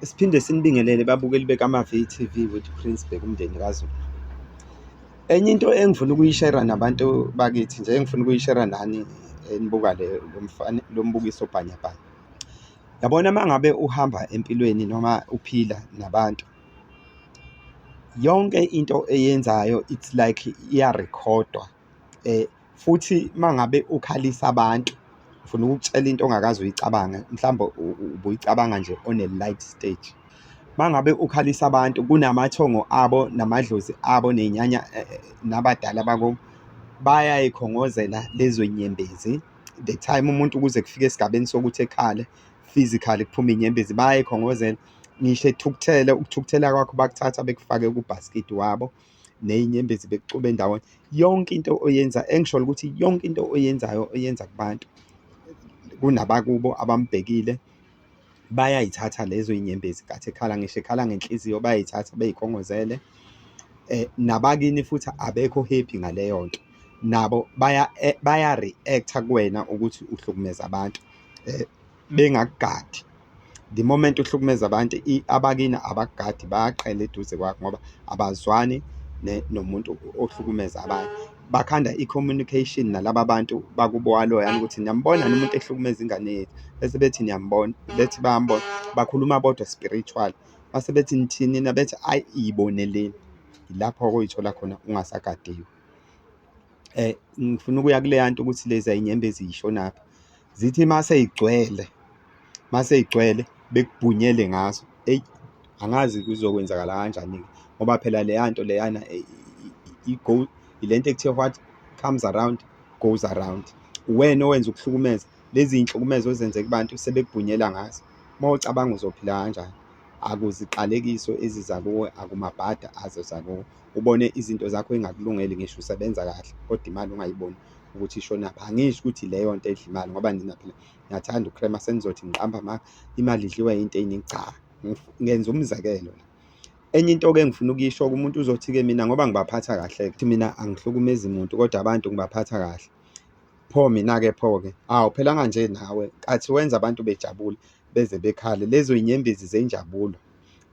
Siphinde sinibingelele babukeli bekama-VTV with Prince Bheka umndeni kaZulu. Enye into engifuna ukuyishera nabantu bakithi nje engifuna ukuyishera nani enibuka lo mbukiso obhanyabhanya. Yabona mangabe uhamba empilweni noma uphila nabantu, yonke into eyenzayo it's like iyarekhodwa. Futhi mangabe ukhalisa abantu, ufuna ukutshela into ongakaze uyicabanga, mhlawumbe ubuyicabanga nje on a light stage. Mangabe ukhalisa abantu, kunamathongo abo namadlozi abo nenyanya nabadala bako bayayikhongozela lezo nyembezi. The time umuntu ukuze kufike esigabeni sokuthi ekhale physically kuphume inyembezi bayayikhongozela. Ngisho ukuthukuthela kwakho bakuthatha bekufake kubhaskidi wabo neyinyembezi bekucube ndawonye. Yonke into oyenza, engisholo ukuthi yonke into oyenzayo oyenza kubantu, kunabakubo abambhekile, bayayithatha lezo inyembezi kathi ekhala, ngisho ekhala ngenhliziyo bayayithatha beyikhongozele. Nabakini futhi abekho happy ngaleyo nto, nabo baya-react-a kuwena ukuthi uhlukumeza abantu bengakugadi. The moment uhlukumeza abantu, abakini abakugadi bayaqhela eduze kwakho ngoba abazwani nomuntu ohlukumeza abanye. Bakhanda i-communication nalaba bantu bakubo waloyana ukuthi niyambona umuntu ehlukumeza ingane yethu, bese bethi niyambona, bethi bayambona, bakhuluma bodwa spiritual, base bethi nithini na, bethi ayi yiboneleni. Lapho uyithola khona ungasagadiwe. Ngifuna ukuya kuleya nto ukuthi lezi inyembezi yishonaphi. Zithi maseyigcwele bekubhunyele ngazo. Angazi kuzokwenzakala kanjani-ke ngoba phela leya nto leyana ilento ekuthiwa what comes around goes around. Wena owenza ukuhlukumeza, lezi iy'nhlukumezo ozenze kubantu sebekubhunyela ngazo. Uma ucabanga uzophila kanjani? Akuziqalekiso eziza kuwe, akumabhada azoza kuwe. Ubone izinto zakho engakulungeli, ngisho usebenza kahle kodwa imali ungayiboni ukuthi ishonaphi. Angisho ukuthi leyo nto edla imali ngoba nina phela ngiyathanda ukrema, senizothi ngiqamba imali idliwa yinto ey'ningi. Cha, ngenza umzekelo. Enye into-ke engifuna ukuyisho umuntu uzothi-ke mina ngoba ngibaphatha kahle, kuthi mina angihlukumezi muntu kodwa abantu ngibaphatha kahle. Pho mina-ke pho-ke awuphelanga nje nawe, kathi wenza abantu bejabule beze bekhale. Lezo inyembezi zenjabulo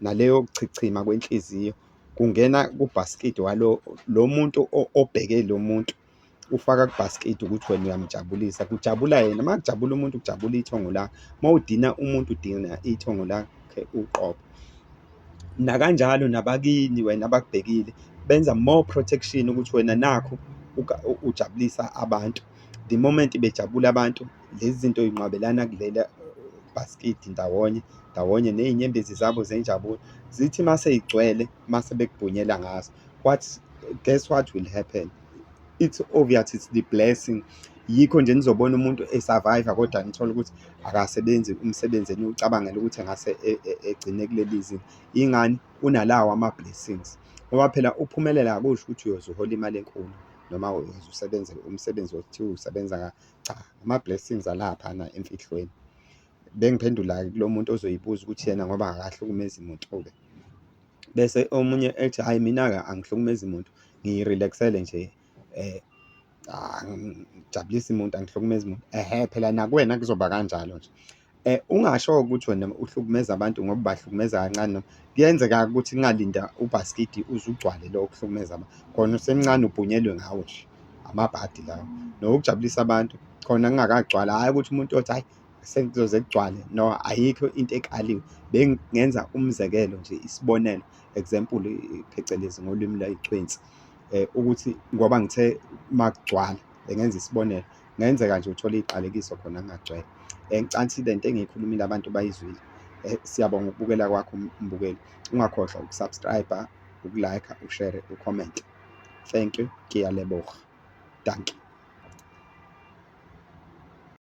naleyo kuchichima kwenhliziyo kungena kubhaskidi walo muntu obheke lo muntu, ufaka kubhaskidi ukuthi wena uyamjabulisa. Kujabula yena, uma kujabula umuntu kujabula ithongo lakho, uma udina umuntu udina ithongo lakhe uqobo. Nakanjalo nabakini wena abakubhekile benza more protection ukuthi wena nakho ujabulisa abantu. The moment bejabula abantu, lezi zinto yinqwabelana kulela bhaskidi ndawonye neyinyembezi zabo zenjabulo. Zithi maseyigcwele, mase bekubhunyela ngazo, guess what will happen? It's obvious, it's the blessing. Yikho nje nizobona umuntu esurvive kodwa nithola ukuthi akasebenzi umsebenzi eniwucabangela ukuthi engase egcine kuleli zinga. Ingani? Unalawo ama-blessings. Ngoba phela uphumelela akusho ukuthi uyoze uhola imali enkulu noma uyoze usebenze umsebenzi othiwa usebenza cha, ama-blessings alaphana emfihlweni. Bengiphendula-ke kulo muntu ozoyibuza ukuthi yena ngoba akahlukumezi muntu-ke, bese omunye ethi hayi mina-ke angihlukumezi muntu, ngiyirelaxele nje, ngijabulisa umuntu, angihlukumezi umuntu. Phela nakuwena kuzoba kanjalo nje. Ungasho ukuthi wena uhlukumeza abantu ngoba bahlukumeza kancane, noma kuyenzeka ukuthi kungalinda ubhaskidi uze ugcwale lo ukuhlukumeza abantu, khona usemncane ubhunyelwe ngawo nje amabhadi lawo. Nokujabulisa abantu khona kungakagcwali, hhayi ukuthi umuntu othi hayi sekuzoze kugcwale, no, ayikho into ekaliwe. Bengenza umzekelo nje, isibonelo, example phecelezi ngolwimi lway'chwenzi, ukuthi ngoba ngithe makugcwala bengenza isibonelo, kungenzeka nje uthole iy'qalekiso khona kungagcwele. Ngicathi le nto engiyikhulumile abantu bayizwile. Siyabonga ukubukela kwakho mbukeli, ungakhohlwa ukusubscribe-a, ukulike, ushare, ucomment. Thank you, ngiyaleboga, dankie.